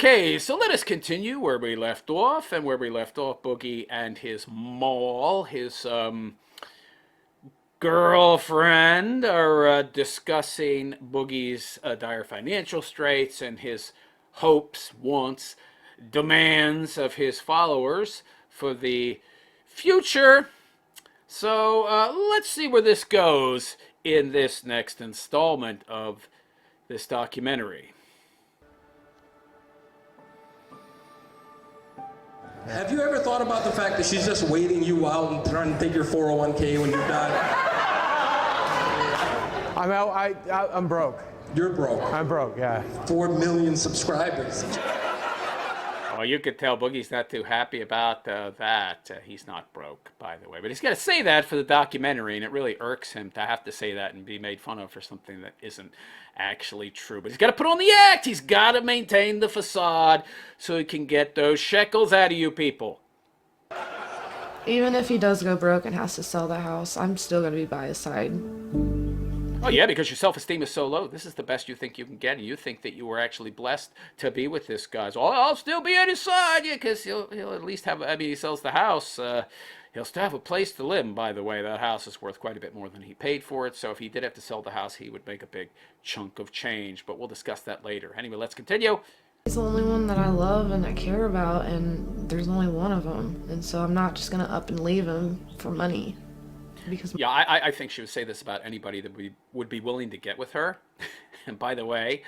Okay, so let us continue where we left off, and where we left off, Boogie and his mole, his girlfriend, are discussing Boogie's dire financial straits and his hopes, wants, demands of his followers for the future. So let's see where this goes in this next installment of this documentary. Have you ever thought about the fact that she's just waiting you out and trying to take your 401k when you're done? I'm out. I'm broke. You're broke. I'm broke, yeah. 4 million subscribers. Oh, you could tell Boogie's not too happy about that. He's not broke, by the way. But he's got to say that for the documentary, and it really irks him to have to say that and be made fun of for something that isn't actually true. But he's got to put on the act. He's got to maintain the facade so he can get those shekels out of you people. Even if he does go broke and has to sell the house, I'm still going to be by his side. Oh, yeah, because your self-esteem is so low. This is the best you think you can get, and you think that you were actually blessed to be with this guy. So, I'll still be at his side, yeah, because he'll at least have, I mean, he sells the house. He'll still have a place to live, and by the way, that house is worth quite a bit more than he paid for it. So if he did have to sell the house, he would make a big chunk of change. But we'll discuss that later. Anyway, let's continue. He's the only one that I love and I care about, and there's only one of them. And so I'm not just going to up and leave him for money. Because yeah, I think she would say this about anybody that would be willing to get with her. And by the way,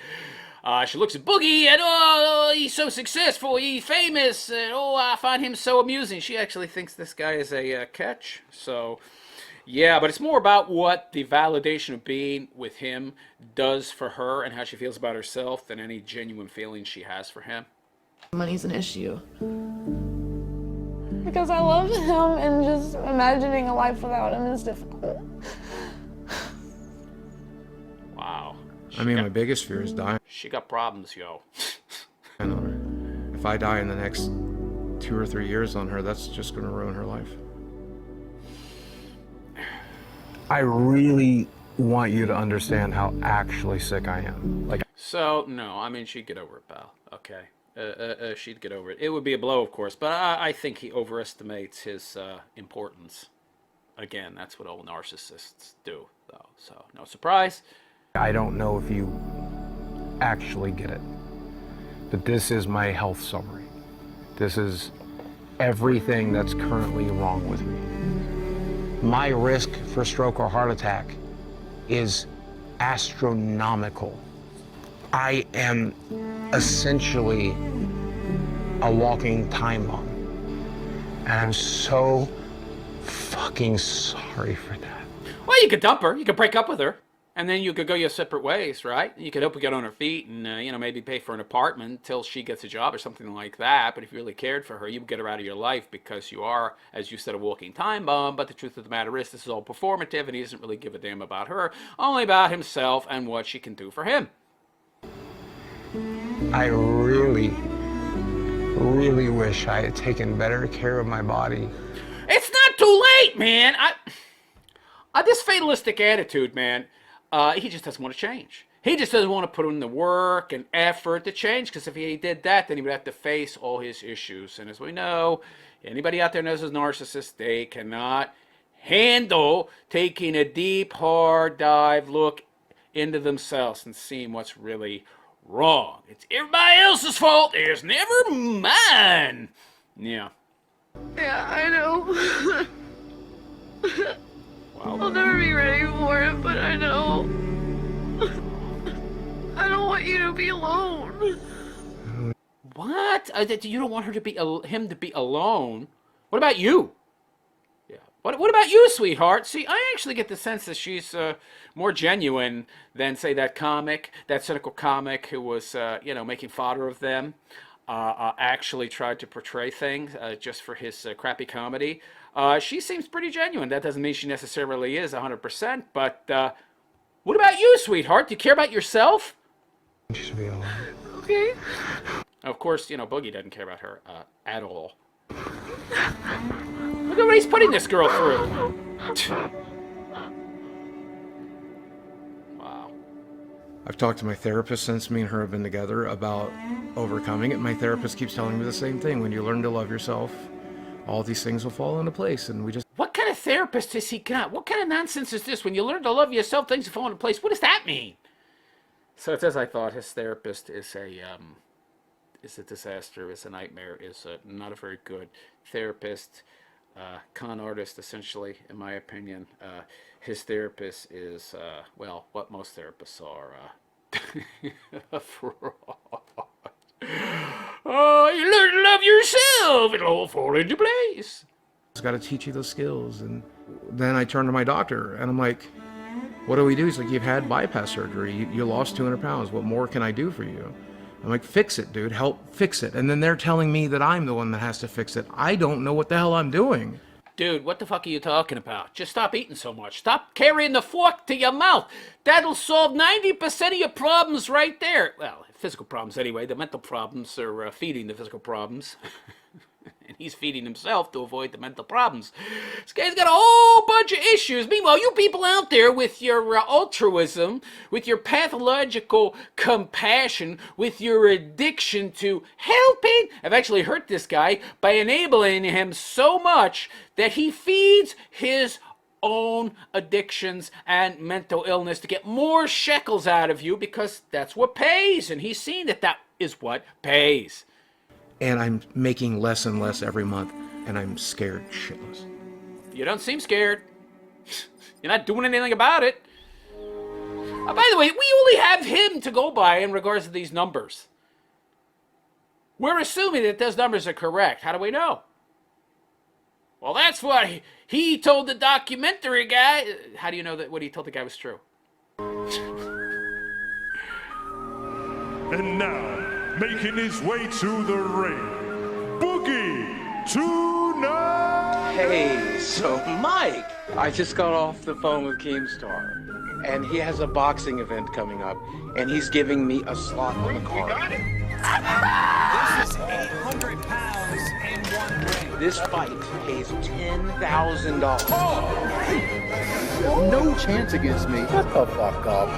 she looks at Boogie and, oh, he's so successful, he's famous, and oh, I find him so amusing. She actually thinks this guy is a catch. So, yeah, but it's more about what the validation of being with him does for her and how she feels about herself than any genuine feelings she has for him. money's an issue. Because I love him, and just imagining a life without him is difficult. Wow. I mean, my biggest fear is dying She got problems, yo. on her. If I die in the next 2 or 3 years on her, that's just going to ruin her life. I really want you to understand how actually sick I am. Like, So, no, I mean, she'd get over it, pal. Okay. She'd get over it. It would be a blow, of course, but I think he overestimates his importance. Again, that's what all narcissists do, though. So, no surprise. I don't know if you actually get it, but this is my health summary. This is everything that's currently wrong with me. My risk for stroke or heart attack is astronomical. I am essentially a walking time bomb. And I'm so fucking sorry for that. Well, you could dump her. You could break up with her. And then you could go your separate ways, right? You could help her get on her feet and, maybe pay for an apartment until she gets a job or something like that. But if you really cared for her, you would get her out of your life because you are, as you said, a walking time bomb. But the truth of the matter is this is all performative, and he doesn't really give a damn about her, only about himself and what she can do for him. I really, really wish I had taken better care of my body. It's not too late, man. This fatalistic attitude, man, he just doesn't want to change. He just doesn't want to put in the work and effort to change, because if he did that, then he would have to face all his issues. And as we know, anybody out there knows as narcissists, they cannot handle taking a deep, hard dive look into themselves and seeing what's really wrong. It's everybody else's fault. It's never mine. Yeah. Yeah, I know. Well, I'll never be ready for it, but I know. I don't want you to be alone. what? You don't want her to be him to be alone? What about you? Yeah. What about you, sweetheart? See, I actually get the sense that she's more genuine than, say, that cynical comic who was, making fodder of them. Actually tried to portray things just for his crappy comedy. She seems pretty genuine. That doesn't mean she necessarily is 100%, but what about you, sweetheart? Do you care about yourself? She should be alone. Okay. Of course, Boogie doesn't care about her at all. Look at what he's putting this girl through. Wow. I've talked to my therapist since me and her have been together about overcoming it. My therapist keeps telling me the same thing. When you learn to love yourself, all these things will fall into place. And we just... What kind of therapist has he got? What kind of nonsense is this? When you learn to love yourself, things will fall into place. What does that mean? So it's as I thought. His therapist is a disaster, is a nightmare, is not a very good therapist, con artist, essentially, in my opinion. His therapist is, well, what most therapists are, a fraud. Oh, you learn to love yourself, it'll all fall into place. I've got to teach you those skills. And then I turned to my doctor, and I'm like, what do we do? He's like, you've had bypass surgery. You lost 200 pounds. What more can I do for you? I'm like, fix it, dude. Help fix it. And then they're telling me that I'm the one that has to fix it. I don't know what the hell I'm doing. Dude, what the fuck are you talking about? Just stop eating so much. Stop carrying the fork to your mouth. That'll solve 90% of your problems right there. Well, physical problems anyway. The mental problems are feeding the physical problems. And he's feeding himself to avoid the mental problems. This guy's got a whole bunch of issues. Meanwhile, you people out there with your altruism, with your pathological compassion, with your addiction to helping, have actually hurt this guy by enabling him so much that he feeds his own addictions and mental illness to get more shekels out of you, because that's what pays. And he's seen that that is what pays. And I'm making less and less every month, and I'm scared shitless. You don't seem scared. You're not doing anything about it. By the way, we only have him to go by in regards to these numbers. We're assuming that those numbers are correct. How do we know? Well, that's what he told the documentary guy. How do you know that what he told the guy was true? And now, making his way to the ring, Boogie2988. Hey, so Mike, I just got off the phone with Keemstar, and he has a boxing event coming up, and he's giving me a slot on the card. This is 800 pounds in one ring. This fight pays $10,000. No chance against me. Shut the fuck up.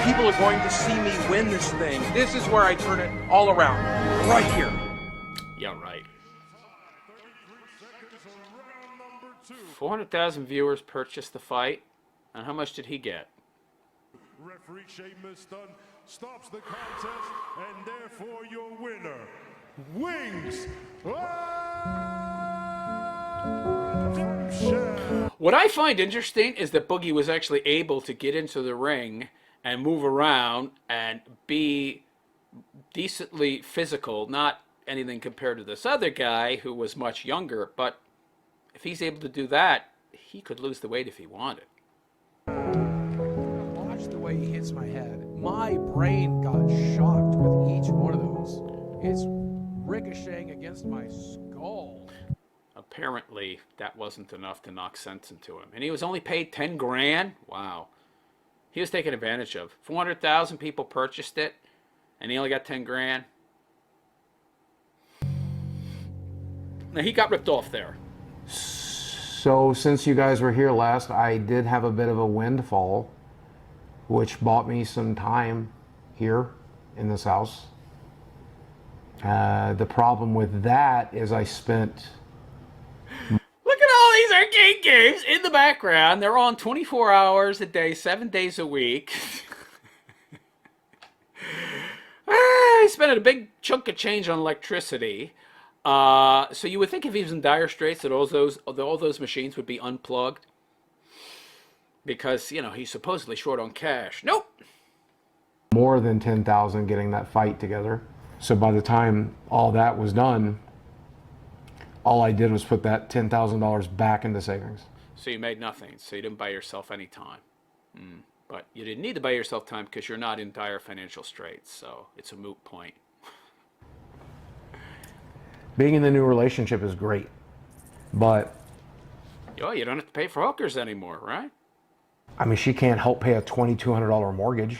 People are going to see me win this thing. This is where I turn it all around. Right here. Yeah, right. 400,000 viewers purchased the fight. And how much did he get? Referee Sheamus Dunn stops the contest, and therefore your winner, Wings. What I find interesting is that Boogie was actually able to get into the ring and move around and be decently physical, not anything compared to this other guy who was much younger, but if he's able to do that, he could lose the weight if he wanted. Watch the way he hits my head. My brain got shocked with each one of those. It's ricocheting against my skull. Apparently, that wasn't enough to knock sense into him. And he was only paid 10 grand? Wow. He was taken advantage of. 400,000 people purchased it, and he only got 10 grand. Now, he got ripped off there. So since you guys were here last, I did have a bit of a windfall, which bought me some time here in this house. The problem with that is I spent... Look at all these arcade games in the background. They're on 24 hours a day, 7 days a week. I spent a big chunk of change on electricity. So you would think if he was in dire straits that all those machines would be unplugged. Because, you know, he's supposedly short on cash. Nope. More than 10,000 getting that fight together. So by the time all that was done, all I did was put that $10,000 back into savings. So you made nothing. So you didn't buy yourself any time. But you didn't need to buy yourself time because you're not in dire financial straits. So it's a moot point. Being in the new relationship is great, but... Yo, you don't have to pay for hookers anymore, right? I mean, she can't help pay a $2,200 mortgage.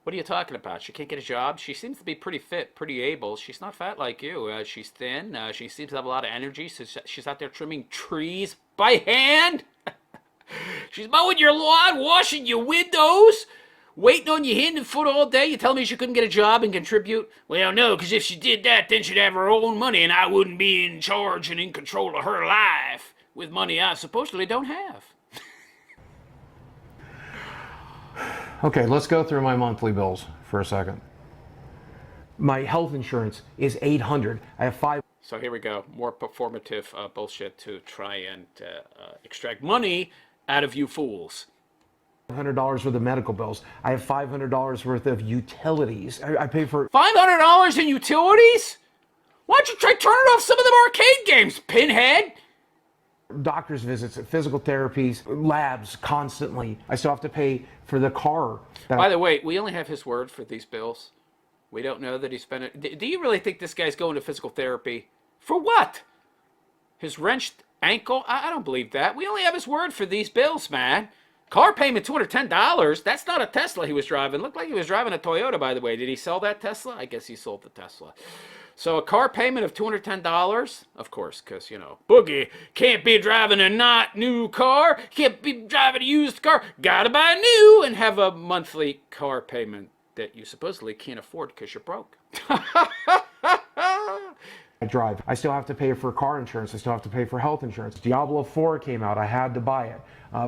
What are you talking about? She can't get a job? She seems to be pretty fit, pretty able. She's not fat like you. She's thin. She seems to have a lot of energy. So she's out there trimming trees by hand. She's mowing your lawn, washing your windows, waiting on your hand and foot all day. You tell me she couldn't get a job and contribute? Well, no, because if she did that, then she'd have her own money, and I wouldn't be in charge and in control of her life with money I supposedly don't have. Okay, let's go through my monthly bills for a second. My health insurance is $800. I have five. So here we go. More performative bullshit to try and extract money out of you fools. $500 worth of medical bills. I have $500 worth of utilities. I pay for $500 in utilities? Why don't you try turning off some of them arcade games, pinhead? doctor's visits, physical therapies, labs constantly. I still have to pay for the car. By the way, we only have his word for these bills. We don't know that he spent it. Do you really think this guy's going to physical therapy? For what? His wrenched ankle? I don't believe that. We only have his word for these bills, man. Car payment, $210. That's not a Tesla he was driving. Looked like he was driving a Toyota, by the way. Did he sell that Tesla? I guess he sold the Tesla. So a car payment of $210, of course, because, you know, Boogie can't be driving a not new car, can't be driving a used car, gotta buy new and have a monthly car payment that you supposedly can't afford because you're broke. I drive. I still have to pay for car insurance. I still have to pay for health insurance. Diablo 4 came out. I had to buy it.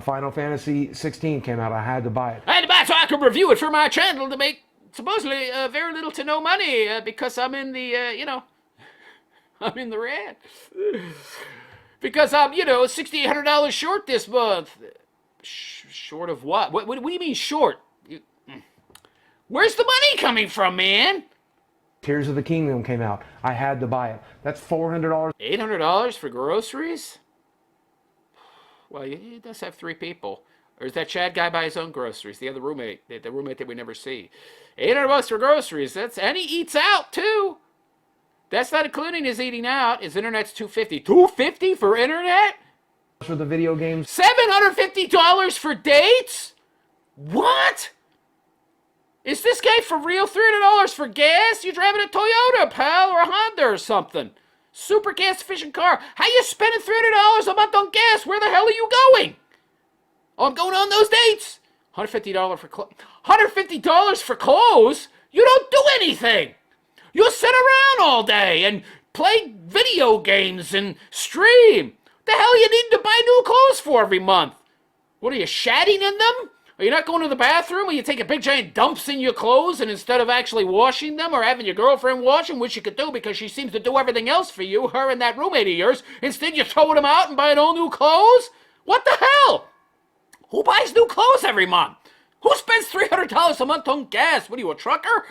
Final Fantasy 16 came out. I had to buy it. I had to buy it so I could review it for my channel to make supposedly very little to no money because I'm in the, you know, I'm in the red. Because I'm, you know, $6,800 short this month. Short of what? What do you mean short? Where's the money coming from, man? Tears of the Kingdom came out. I had to buy it. That's $400. $800 for groceries? Well, he does have 3 people. Or is that Chad guy buy his own groceries? The other roommate, the roommate that we never see. $800 for groceries. And he eats out too. That's not including his eating out. His internet's $250. $250 for internet? For the video games. $750 for dates? What? Is this guy for real? $300 for gas? You're driving a Toyota, pal, or a Honda or something. Super gas efficient car. How you spending $300 a month on gas? Where the hell are you going? Oh, I'm going on those dates. $150 for clothes. $150 for clothes? You don't do anything. You sit around all day and play video games and stream. The hell you need to buy new clothes for every month? What are you, shatting in them? Are you not going to the bathroom? Or you take a big giant dumps in your clothes and instead of actually washing them or having your girlfriend wash them, which you could do because she seems to do everything else for you, her and that roommate of yours, instead you're throwing them out and buying all new clothes? What the hell? Who buys new clothes every month? Who spends $300 a month on gas? What are you, a trucker?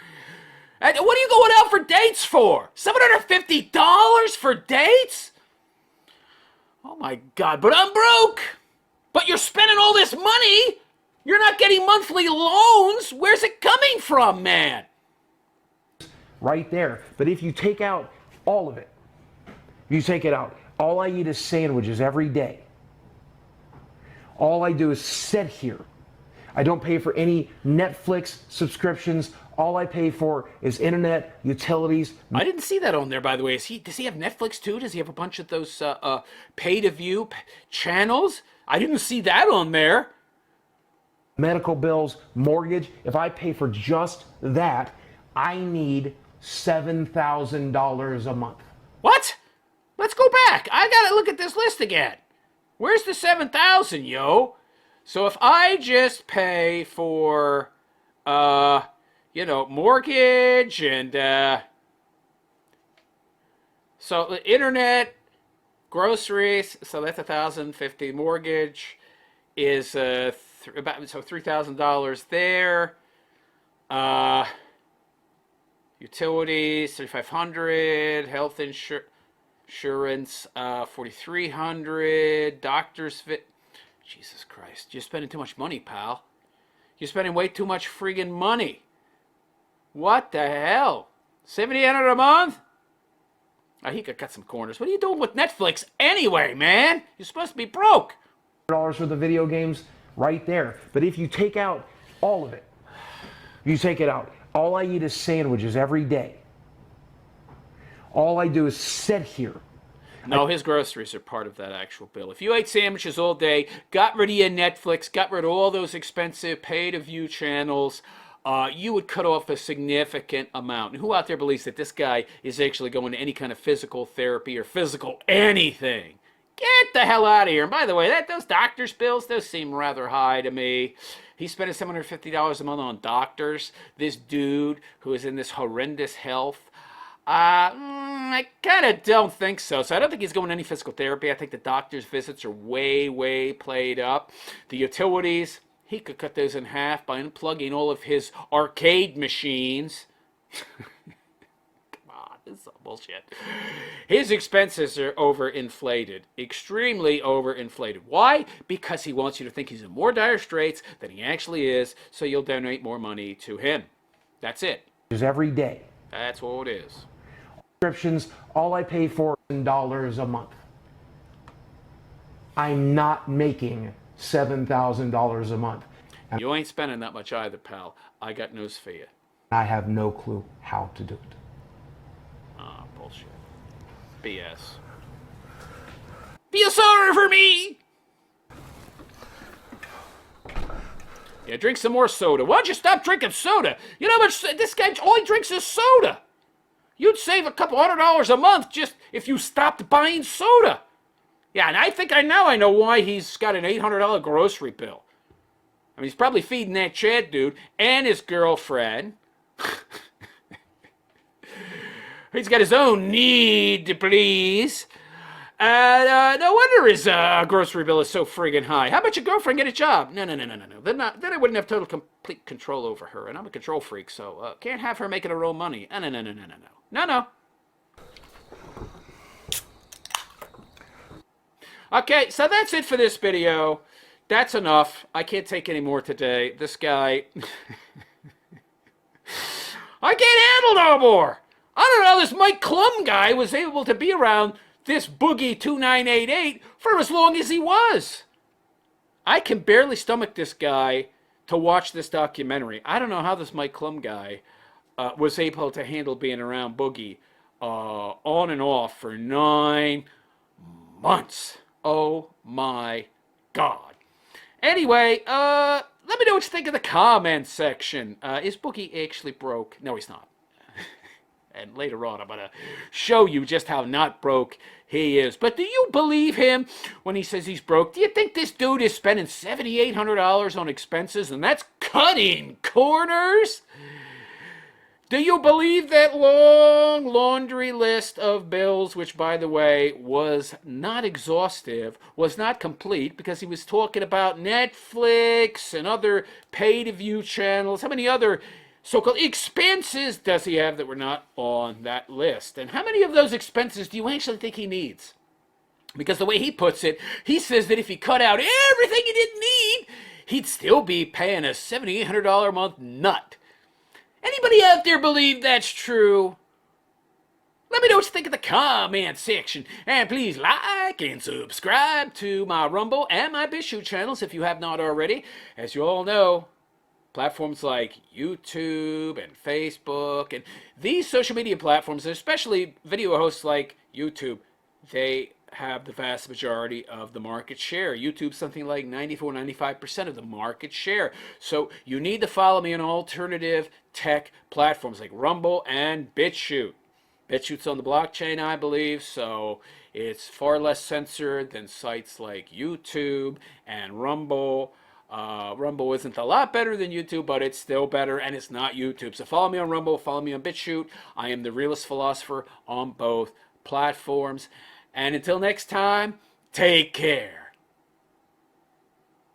And what are you going out for dates for? $750 for dates? Oh my God, but I'm broke. But you're spending all this money. You're not getting monthly loans. Where's it coming from, man? Right there. But if you take out all of it, you take it out. All I eat is sandwiches every day. All I do is sit here. I don't pay for any Netflix subscriptions. All I pay for is internet, utilities. I didn't see that on there, by the way. Does he have Netflix too? Does he have a bunch of those pay-to-view channels? I didn't see that on there. Medical bills, mortgage. If I pay for just that, I need $7,000 a month. What? Let's go back. I gotta look at this list again. Where's the $7,000, yo? So if I just pay for, you know, mortgage and, so the internet, groceries, so that's $1,050. Mortgage is about so $3,000 there. Utilities $3,500. Health insurance $4,300. Doctor's fit. Jesus Christ, you're spending too much money, pal. You're spending way too much friggin' money. What the hell? $7,800 a month? Oh, he could cut some corners. What are you doing with Netflix anyway, man? You're supposed to be broke. $100 for the video games, right there. But if you take out all of it, you take it out. All I eat is sandwiches every day. All I do is sit here. No, his groceries are part of that actual bill. If you ate sandwiches all day, got rid of your Netflix, got rid of all those expensive pay-to-view channels, you would cut off a significant amount. And who out there believes that this guy is actually going to any kind of physical therapy or physical anything? Get the hell out of here. And by the way, those doctor's bills, those seem rather high to me. He's spending $750 a month on doctors. This dude who is in this horrendous health. I kind of don't think so. So I don't think he's going to any physical therapy. I think the doctor's visits are way, way played up. The utilities, he could cut those in half by unplugging all of his arcade machines. This is all bullshit. His expenses are overinflated, extremely overinflated. Why? Because he wants you to think he's in more dire straits than he actually is, so you'll donate more money to him. That's it. Every day. That's what it is. Prescriptions, all I pay for is $10 a month. I'm not making $7,000 a month. And you ain't spending that much either, pal. I got news for you. I have no clue how to do it. Bullshit. BS. Feel sorry for me! Yeah, drink some more soda. Why don't you stop drinking soda? You know how much this guy, all he drinks is soda. You'd save a couple $100 a month just if you stopped buying soda. Yeah, and I think I know why he's got an $800 grocery bill. I mean, he's probably feeding that Chad dude and his girlfriend. He's got his own need to please. No wonder his grocery bill is so friggin' high. How about your girlfriend get a job? No. Then I wouldn't have total complete control over her. And I'm a control freak, so can't have her making her own money. No. Okay, so that's it for this video. That's enough. I can't take any more today. This guy... I can't handle no more. I don't know how this Mike Klum guy was able to be around this Boogie2988 for as long as he was. I can barely stomach this guy to watch this documentary. I don't know how this Mike Klum guy was able to handle being around Boogie on and off for 9 months. Oh my God. Anyway, let me know what you think in the comments section. Is Boogie actually broke? No, he's not. And later on, I'm going to show you just how not broke he is. But do you believe him when he says he's broke? Do you think this dude is spending $7,800 on expenses, and that's cutting corners? Do you believe that long laundry list of bills, which, by the way, was not exhaustive, was not complete, because he was talking about Netflix and other pay-to-view channels? How many other so-called expenses does he have that were not on that list? And how many of those expenses do you actually think he needs? Because the way he puts it, he says that if he cut out everything he didn't need, he'd still be paying a $7,800 a month nut. Anybody out there believe that's true? Let me know what you think in the comment section. And please like and subscribe to my Rumble and my BitChute channels if you have not already. As you all know, platforms like YouTube and Facebook and these social media platforms, especially video hosts like YouTube, they have the vast majority of the market share. YouTube's something like 94-95% of the market share. So you need to follow me on alternative tech platforms like Rumble and BitChute. BitChute's on the blockchain, I believe, so it's far less censored than sites like YouTube and Rumble. Rumble isn't a lot better than YouTube, but it's still better, and it's not YouTube. So follow me on Rumble, follow me on BitChute. I am the realist philosopher on both platforms. And until next time, take care.